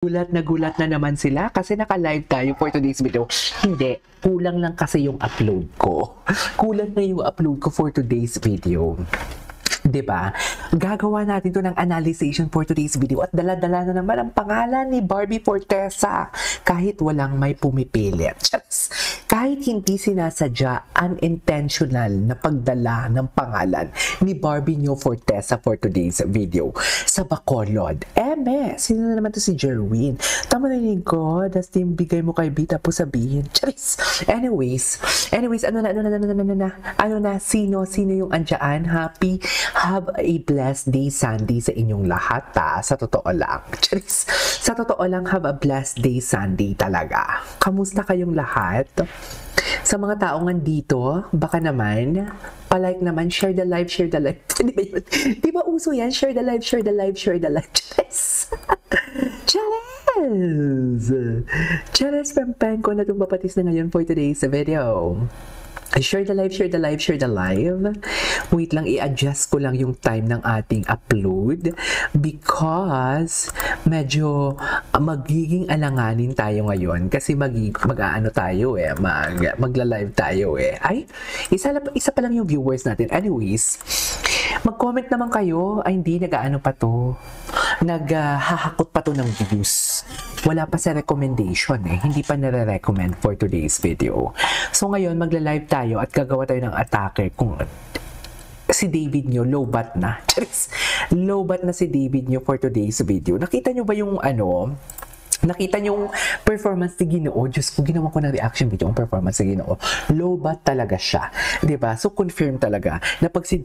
Gulat na naman sila kasi naka-live tayo for today's video. Hindi, kulang lang kasi yung upload ko. Kulang na yung upload ko for today's video. 'Di ba? Gagawa natin to ng analyzation for today's video at dala-dala na naman ang pangalan ni Barbie Fortesa kahit walang may pumipilit. Just, kahit hindi sinasadya, unintentional na pagdala ng pangalan ni Barbie Nyo Fortesa for today's video sa Bacolod. Sino na naman to si Jerwin? Tama na yung God, as yung bigay mo kay B tapos sabihin. Charis. Anyways, sino yung andyan? Have a blessed day, Sunday sa inyong lahat, sa totoo lang. Charis. Sa totoo lang, have a blessed day, Sunday talaga. Kamusta kayong lahat? Sa mga taong nandito, baka naman, palike naman, share the live. Di ba yun? Di ba uso yan? Share the live. Charis! Charis Pempenko na itong papatis na ngayon for today's video. Share the live. Wait lang, i-adjust ko lang yung time ng ating upload because medyo magiging alanganin tayo ngayon kasi mag-aano tayo magla-live tayo Ay, isa pa lang yung viewers natin. Anyways, mag-comment naman kayo. Ay, hindi, nag-aano pa to. Naghahakot pa to ng views. Wala pa sa recommendation Hindi pa nare-recommend for today's video. So ngayon, magla-live tayo at gagawa tayo ng atake kung si David nyo, low-bat na. Low-bat na si David nyo for today's video. Nakita nyo ba yung nakita nyo yung performance ni Ginoo? Diyos ko, ginawa ko ng reaction video yung performance ni Ginoo. Low-bat talaga siya. Diba? So, confirm talaga na pag si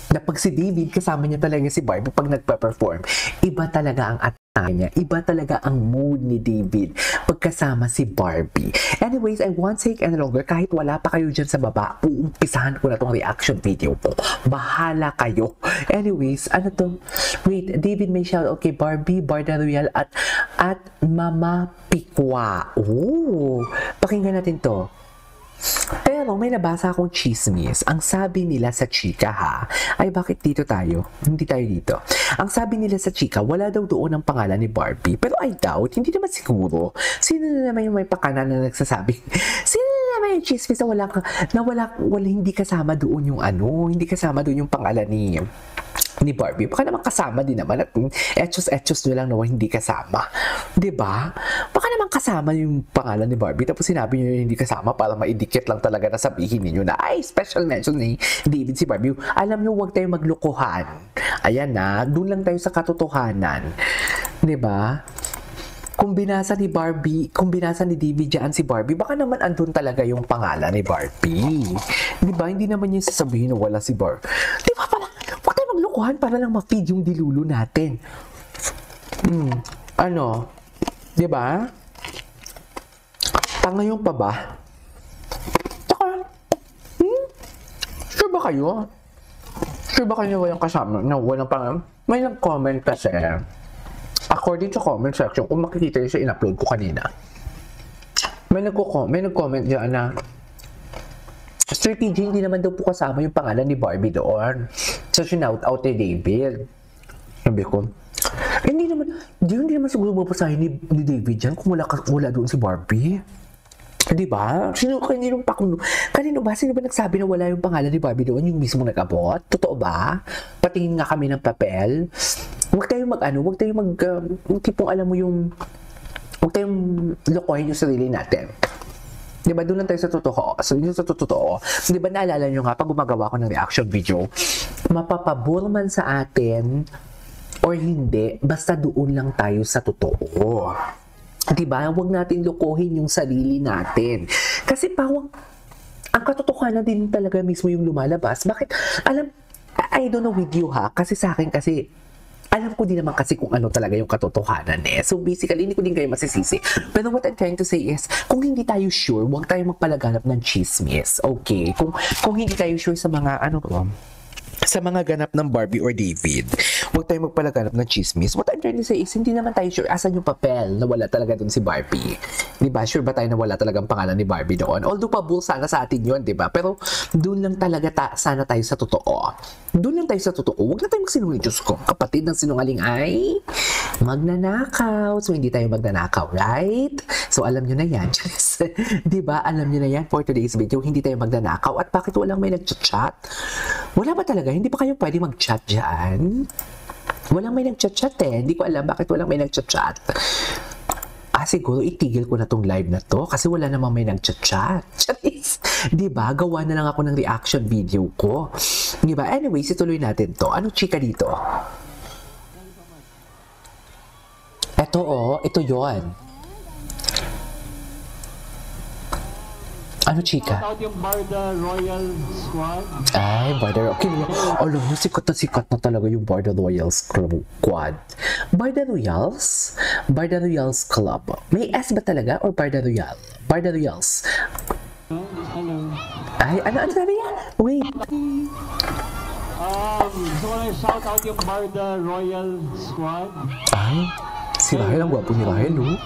na pag si David, kasama niya talaga si Barbie pag nagpa-perform, iba talaga ang atake niya. Iba talaga ang mood ni David pagkasama si Barbie. Anyways, I won't take any longer. Kahit wala pa kayo dyan sa baba, uumpisahan ko na tong reaction video po. Bahala kayo. Anyways, Wait, David may shout out kay Barbie, Barda Royal at Mama Pikwa. Pakinggan natin to. Pero may nabasa akong chismis. Ang sabi nila sa chika ay bakit dito tayo? Hindi tayo dito. Ang sabi nila sa chika, wala daw doon ang pangalan ni Barbie. Pero I doubt, hindi naman siguro. Sino na naman yung may pakanan na nagsasabi? Sino na naman yung chismis na wala hindi kasama doon yung hindi kasama doon yung pangalan ni Barbie. Baka naman kasama din naman at etchos nyo lang na hindi kasama. Diba? Baka naman kasama yung pangalan ni Barbie tapos sinabi nyo hindi kasama para maidikit lang talaga na sabihin ninyo na ay, special mention ni David si Barbie. Alam nyo, huwag tayong maglukuhan. Ayan doon lang tayo sa katotohanan. Diba? Kung binasa ni David dyan si Barbie, baka naman andun talaga yung pangalan ni Barbie. Diba? Hindi naman niya sasabihin na wala si Barbie. Diba pala? Huwag tayo maglukuhan para lang ma-feed yung dilulo natin. Diba? Tanga yung pa ba? Tsaka, sure ba kayo? Sure ba kayo na walang kasama? Na walang pangalan? May nag-comment kasi. According to comment section, kung makikita yun sa in-upload ko kanina, may nag-comment dyan na Sir TJ, hindi naman daw po kasama yung pangalan ni Barbie doon. So, shout out ni David. Sabi ko, hindi naman siguro mapasahin ni David dyan kung wala doon si Barbie. Diba? Kanino ba nagsabi na wala yung pangalan ni Barbie doon? Yung mismo nag-abot? Totoo ba? Patingin nga kami ng papel. Huwag tayong tipong alam mo yung, huwag tayong lokohin yung sarili natin. Diba, doon lang tayo sa totoo. So, yun sa totoo. Diba, naalala nyo nga, pag gumagawa ko ng reaction video, mapapabor man sa atin or hindi, basta doon lang tayo sa totoo. Diba, huwag natin lokohin yung sarili natin. Kasi ang katotohanan din talaga mismo yung lumalabas. Bakit? I don't know with you kasi sa akin alam ko din naman kasi kung ano talaga yung katotohanan So basically, hindi ko din kayo masisisi. Pero what I'm trying to say is, kung hindi tayo sure, huwag tayo magpalaganap ng chismis. Okay? Kung hindi tayo sure sa mga, sa mga ganap ng Barbie or David, huwag huwag tayong magpalaganap ng chismis. What I'm trying to say is, hindi naman tayo sure asan yung papel na wala talaga dun si Barbie. Diba? Sure ba tayo na wala talagang pangalan ni Barbie doon? Although pabul sana sa atin yun, diba? Pero dun lang talaga sana tayo sa totoo. Dun lang tayo sa totoo. Huwag na tayong magsinungaling. Diyos ko, kapatid ng sinungaling ay magnanakaw. So, hindi tayo magnanakaw, right? So, alam nyo na yan. Diba? Alam nyo na yan for today's video. Hindi tayo magnanakaw. At bakit walang may nag-chat? Wala ba talaga? Hindi pa kayo pwede mag-chat dyan? Walang may nag-chat eh. Hindi ko alam bakit walang may nag-chat. Siguro itigil ko na tong live na to kasi wala namang may nag-chat. Diba? Gawa na lang ako ng reaction video ko. Diba? Anyways, ituloy natin to. Ano chika dito? Eto ito yon. Ano chika? Shout out yung Barda Royal Squad. Ay, Barda Royal. Okay, alam nyo, sikat na talaga yung Barda Royal Squad. Barda Royals? Barda Royals Club. May S ba talaga or Barda Royal? Barda Royals. Hello. Ay, ano sabi niya? Wait. So I shout out yung Barda Royal Squad. Ay, si Rahel, ang gwapo ni Rahel, no?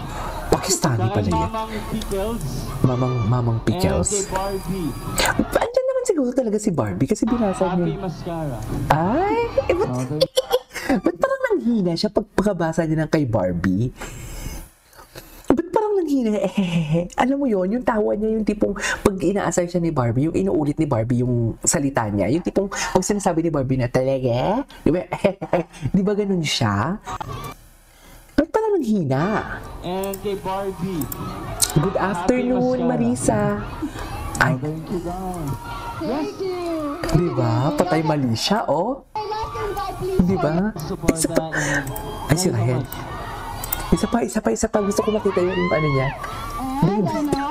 Pakistani pala yan. Mamang Pickles. Mamang Pickles. And kay Barbie. Andyan naman siguro talaga si Barbie kasi binasa Happy niya. Mascara. Ay, ba't parang nanghina siya pagkabasa niya ng kay Barbie? Ba't parang nanghina? Alam mo yon, yung tawa niya, yung tipong pag inaasar siya ni Barbie, yung inuulit ni Barbie yung salita niya, yung tipong pag sinasabi ni Barbie na talaga, di ba ganun siya? Ba't parang nanghina? And kay Barbie. Good afternoon, Marisa. Ay, Thank you guys. Thank you. di ba? Patay mali siya, oh. I last invite, please. Di ba? Isa pa. Ay, si Rahel. Isa pa. Gusto ko makita yung ano niya.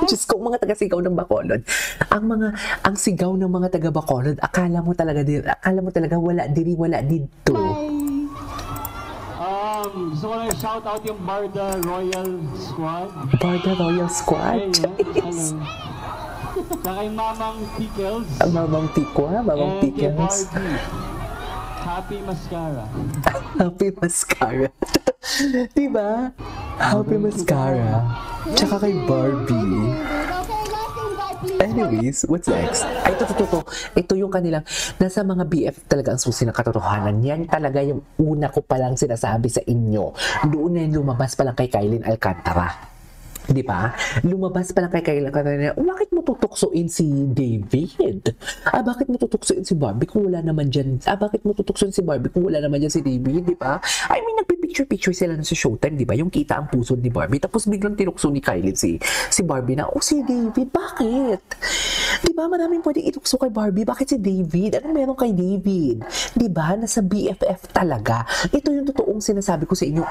Diyos ko, mga taga-sigaw ng Bacolod. Ang sigaw ng mga taga-Bacolod, akala mo talaga wala dito. So I shout out yung Barda Royal Squad. Barda Royal Squad. Hello. Saka kay Mamang Pickles. Mamang Tikwa, Mamang And kay Pickles. Barbie. Happy Mascara. Happy Mascara. Diba? Happy Mascara. Tsaka kay Barbie. Okay, last invite, please. Anyways, what's next? Ay, ito. Ito yung kanilang, nasa mga BF talaga ang susi ng katotohanan. Yan talaga yung una ko palang sinasabi sa inyo. Doon na yung lumabas palang kay Kylin Alcantara. Di ba? Lumabas pa lang kay Kylin Alcantara. Bakit mo tutuksoin si David? Bakit mo tutuksoin si Barbie kung wala naman dyan? Bakit mo tutuksoin si Barbie kung wala naman dyan si David? Di ba? I mean, nagpipicture-picture sila na sa Showtime, di ba? Yung kita ang puso ni Barbie. Tapos biglang tinukso ni Kylin si Barbie na, si David, bakit? Di ba? Maraming pwedeng itukso kay Barbie. Bakit si David? Anong meron kay David? Di ba? Nasa BFF talaga. Ito yung totoong sinasabi ko sa inyo,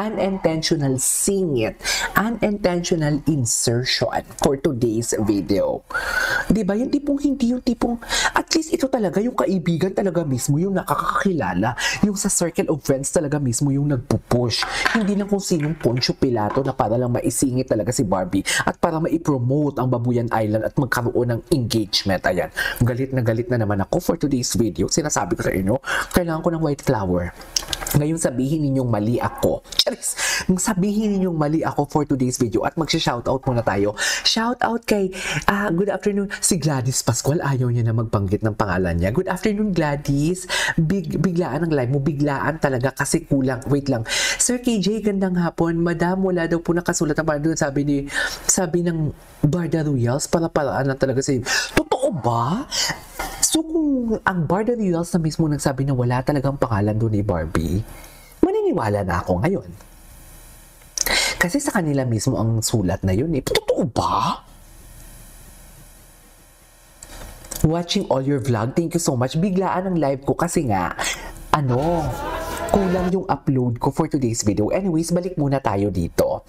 unintentional singit, unintentional insertion for today's video. Diba? Yung tipong, at least ito talaga, yung kaibigan talaga mismo, yung nakakakilala, yung sa circle of friends talaga mismo yung nagpupush. Hindi lang kung sinong Poncio Pilato na para lang maisingit talaga si Barbie at para maipromote ang Babuyan Island at magkaroon ng engagement. Ayan, galit na naman ako for today's video. Sinasabi ko sa inyo, kailangan ko ng white flower. Ngayon sabihin ninyong mali ako. Sabihin ninyong mali ako for today's video at magsha-shoutout muna tayo. Shoutout kay, good afternoon, si Gladys Pascual. Ayaw niya na magbanggit ng pangalan niya. Good afternoon, Gladys. Biglaan ang live mo. Biglaan talaga kasi kulang. Wait lang. Sir KJ, gandang hapon. Madam, wala daw po nakasulat na parang doon sabi ng Barda Royals, para-paraan lang talaga sa totoo ba? So kung ang Barda Royals na mismo nagsabi na wala talagang pangalan doon ni Barbie, maniniwala na ako ngayon. Kasi sa kanila mismo ang sulat na yun eh. Totoo ba? Watching all your vlog, thank you so much. Biglaan ang live ko kasi nga, kulang yung upload ko for today's video. Anyways, balik muna tayo dito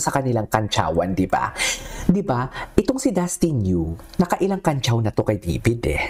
sa kanilang kantsawan, di ba? Di ba? Itong si Dustin Yu, nakailang kantsaw na to kay David eh.